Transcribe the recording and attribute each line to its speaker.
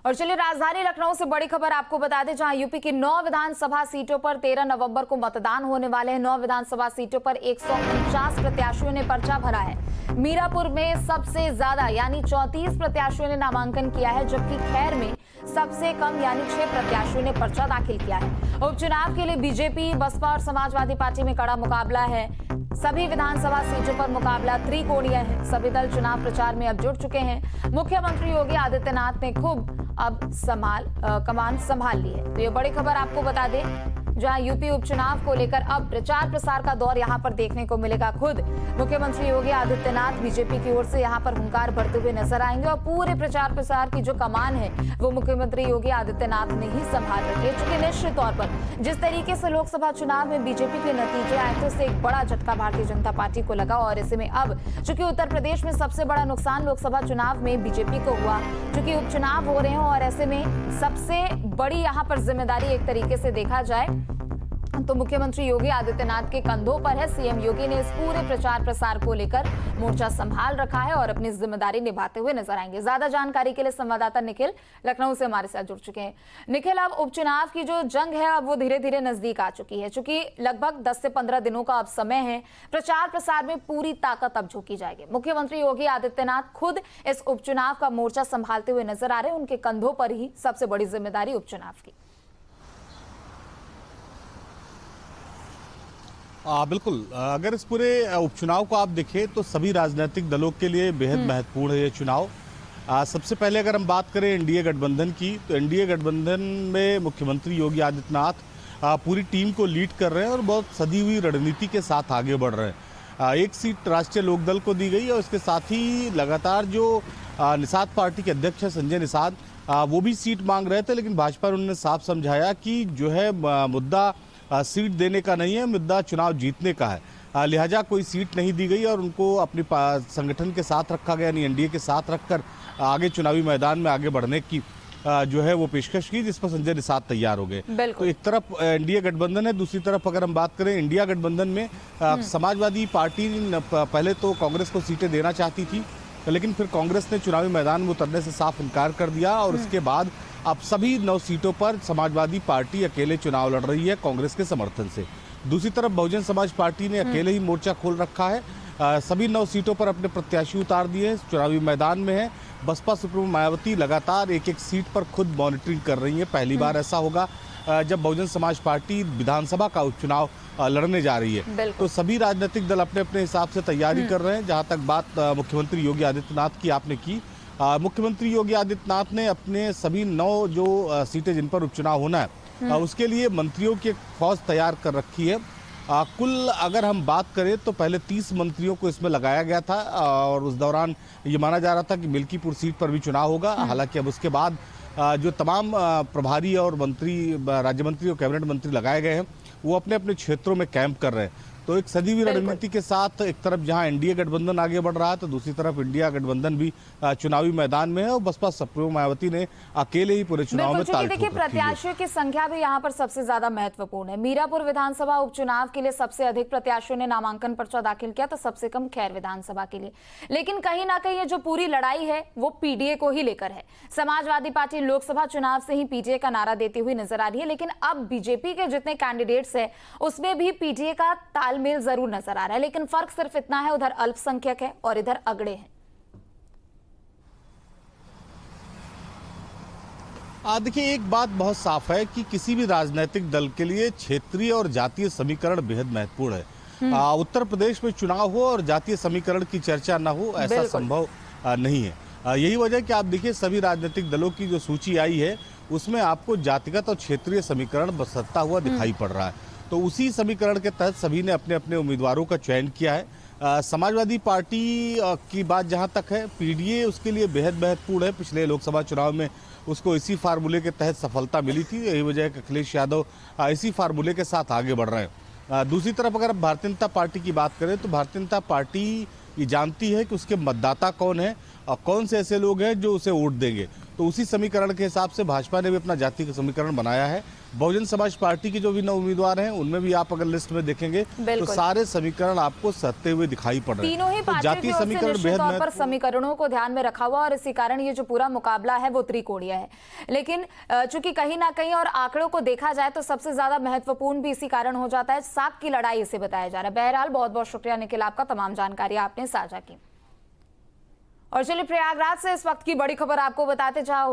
Speaker 1: और चलिए राजधानी लखनऊ से बड़ी खबर आपको बता दें, जहां यूपी की 9 विधानसभा सीटों पर 13 नवंबर को मतदान होने वाले हैं। 9 विधानसभा सीटों पर 149 प्रत्याशियों ने पर्चा भरा है। मीरापुर में सबसे ज्यादा यानी 34 प्रत्याशियों ने नामांकन किया है, जबकि खैर में सबसे कम यानी 6 प्रत्याशियों ने पर्चा दाखिल किया है। उपचुनाव के लिए बीजेपी, बसपा और समाजवादी पार्टी में कड़ा मुकाबला है। सभी विधानसभा सीटों पर मुकाबला त्रिकोणीय है। सभी दल चुनाव प्रचार में अब जुट चुके हैं। मुख्यमंत्री योगी आदित्यनाथ ने खूब अब कमान संभाल ली है। तो ये बड़ी खबर आपको बता दें, जहां यूपी उपचुनाव को लेकर अब प्रचार प्रसार का दौर यहां पर देखने को मिलेगा। खुद मुख्यमंत्री योगी आदित्यनाथ बीजेपी की ओर से यहां पर हुंकार भरते हुए नजर आएंगे और पूरे प्रचार प्रसार की जो कमान है वो मुख्यमंत्री योगी आदित्यनाथ ने ही संभाल रखी है। चूंकि निश्चित तौर पर जिस तरीके से लोकसभा चुनाव में बीजेपी के नतीजे आए थे, उससे एक बड़ा झटका भारतीय जनता पार्टी को लगा। और ऐसे में अब चूंकि उत्तर प्रदेश में सबसे बड़ा नुकसान लोकसभा चुनाव में बीजेपी को हुआ, चूंकि उपचुनाव हो रहे हैं और ऐसे में सबसे बड़ी यहाँ पर जिम्मेदारी एक तरीके से देखा जाए तो मुख्यमंत्री योगी आदित्यनाथ के कंधों पर है। सीएम योगी ने इस पूरे प्रचार प्रसार को लेकर मोर्चा संभाल रखा है और अपनी जिम्मेदारी निभाते हुए नजर आएंगे। ज्यादा जानकारी के लिए संवाददाता निखिल लखनऊ से हमारे साथ जुड़ चुके हैं। निखिल, अब उपचुनाव की जो जंग है अब वो धीरे धीरे नजदीक आ चुकी है। चूंकि लगभग 10 से 15 दिनों का अब समय है, प्रचार प्रसार में पूरी ताकत अब झोंकी जाएगी। मुख्यमंत्री योगी आदित्यनाथ खुद इस उपचुनाव का मोर्चा संभालते हुए नजर आ रहे हैं। उनके कंधों पर ही सबसे बड़ी जिम्मेदारी उपचुनाव की।
Speaker 2: बिल्कुल, अगर इस पूरे उपचुनाव को आप देखें तो सभी राजनीतिक दलों के लिए बेहद महत्वपूर्ण है ये चुनाव। सबसे पहले अगर हम बात करें एनडीए गठबंधन की, तो एनडीए गठबंधन में मुख्यमंत्री योगी आदित्यनाथ पूरी टीम को लीड कर रहे हैं और बहुत सदी हुई रणनीति के साथ आगे बढ़ रहे हैं। एक सीट राष्ट्रीय लोकदल को दी गई और उसके साथ ही लगातार जो निषाद पार्टी के अध्यक्ष है संजय निषाद, वो भी सीट मांग रहे थे, लेकिन भाजपा ने उन्होंने साफ समझाया कि जो है मुद्दा सीट देने का नहीं है, मुद्दा चुनाव जीतने का है। लिहाजा कोई सीट नहीं दी गई और उनको अपने संगठन के साथ रखा गया, यानी एनडीए के साथ रखकर आगे चुनावी मैदान में आगे बढ़ने की जो है वो पेशकश की, जिस पर संजय निषाद तैयार हो गए। तो एक तरफ एनडीए गठबंधन है, दूसरी तरफ अगर हम बात करें इंडिया गठबंधन में समाजवादी पार्टी पहले तो कांग्रेस को सीटें देना चाहती थी, लेकिन फिर कांग्रेस ने चुनावी मैदान में उतरने से साफ इनकार कर दिया और उसके बाद अब सभी 9 सीटों पर समाजवादी पार्टी अकेले चुनाव लड़ रही है कांग्रेस के समर्थन से। दूसरी तरफ बहुजन समाज पार्टी ने अकेले ही मोर्चा खोल रखा है। सभी 9 सीटों पर अपने प्रत्याशी उतार दिए, चुनावी मैदान में है। बसपा सुप्रीमो मायावती लगातार एक सीट पर खुद मॉनिटरिंग कर रही है। पहली बार ऐसा होगा जब बहुजन समाज पार्टी विधानसभा का उपचुनाव लड़ने जा रही है। तो सभी राजनीतिक दल अपने अपने हिसाब से तैयारी कर रहे हैं। जहां तक बात मुख्यमंत्री योगी आदित्यनाथ की आपने की, मुख्यमंत्री योगी आदित्यनाथ ने अपने सभी 9 जो सीटें जिन पर उपचुनाव होना है उसके लिए मंत्रियों की एक फौज तैयार कर रखी है। कुल अगर हम बात करें तो पहले 30 मंत्रियों को इसमें लगाया गया था और उस दौरान ये माना जा रहा था कि मिल्कीपुर सीट पर भी चुनाव होगा। हालांकि अब उसके बाद जो तमाम प्रभारी और मंत्री, राज्य मंत्री और कैबिनेट मंत्री लगाए गए हैं वो अपने अपने क्षेत्रों में कैंप कर रहे हैं। तो एक सदी हुई रणनीति के साथ एक तरफ जहां एनडीए गठबंधन आगे बढ़ रहा है तो दूसरी तरफ इंडिया गठबंधन भी चुनावी मैदान में है और बसपा सुप्रीमो मायावती ने अकेले ही पूरे चुनाव में ताल ठोक रखी है।
Speaker 1: प्रत्याशियों की संख्या भी यहाँ पर सबसे ज्यादा महत्वपूर्ण है। मीरापुर विधानसभा उपचुनाव के लिए सबसे अधिक प्रत्याशियों ने नामांकन पर्चा दाखिल किया तो सबसे कम खैर विधानसभा के लिए। लेकिन कहीं ना कहीं ये जो पूरी लड़ाई है वो पीडीए को ही लेकर है। समाजवादी पार्टी लोकसभा चुनाव से ही पीडीए का नारा देती हुई नजर आ रही है, लेकिन अब बीजेपी के जितने कैंडिडेट्स है उसमें भी पीडीए का तालमेल जरूर नजर आ रहा है। लेकिन फर्क सिर्फ इतना है, उधर अल्पसंख्यक है और इधर अगड़े हैं।
Speaker 2: देखिए, एक बात बहुत साफ है कि किसी भी राजनीतिक दल के लिए क्षेत्रीय और जातीय समीकरण बेहद महत्वपूर्ण है। उत्तर प्रदेश में चुनाव हो और जातीय समीकरण की चर्चा ना हो, ऐसा संभव नहीं है। यही वजह कि आप देखिए सभी राजनीतिक दलों की जो सूची आई है उसमें आपको जातिगत और क्षेत्रीय समीकरण बसता हुआ दिखाई पड़ रहा है। तो उसी समीकरण के तहत सभी ने अपने अपने उम्मीदवारों का चयन किया है। समाजवादी पार्टी की बात जहां तक है, पीडीए उसके लिए बेहद महत्वपूर्ण है। पिछले लोकसभा चुनाव में उसको इसी फार्मूले के तहत सफलता मिली थी। यही वजह है कि अखिलेश यादव इसी फार्मूले के साथ आगे बढ़ रहे हैं। दूसरी तरफ अगर भारतीय जनता पार्टी की बात करें तो भारतीय जनता पार्टी ये जानती है कि उसके मतदाता कौन है और कौन से ऐसे लोग हैं जो उसे वोट देंगे। तो उसी समीकरण के हिसाब से भाजपा ने भी अपना जाति का समीकरण बनाया है। बहुजन समाज पार्टी के जो भी 9 उम्मीदवार हैं उनमें भी आप अगर लिस्ट में देखेंगे तो सारे समीकरण आपको सत्ते हुए दिखाई पड़ रहे हैं।
Speaker 1: तीनों ही पार्टियों की ओर से निश्चित तौर पर समीकरणों को ध्यान में रखा हुआ और इसी कारण ये जो पूरा मुकाबला है वो त्रिकोणीय है। लेकिन चूंकि कहीं ना कहीं और आंकड़ों को देखा जाए तो सबसे ज्यादा महत्वपूर्ण भी इसी कारण हो जाता है, 7 की लड़ाई इसे बताया जा रहा है। बहरहाल बहुत बहुत शुक्रिया निखिल, आपका तमाम जानकारी आपने साझा की। और चलिए प्रयागराज से इस वक्त की बड़ी खबर आपको बताते जहां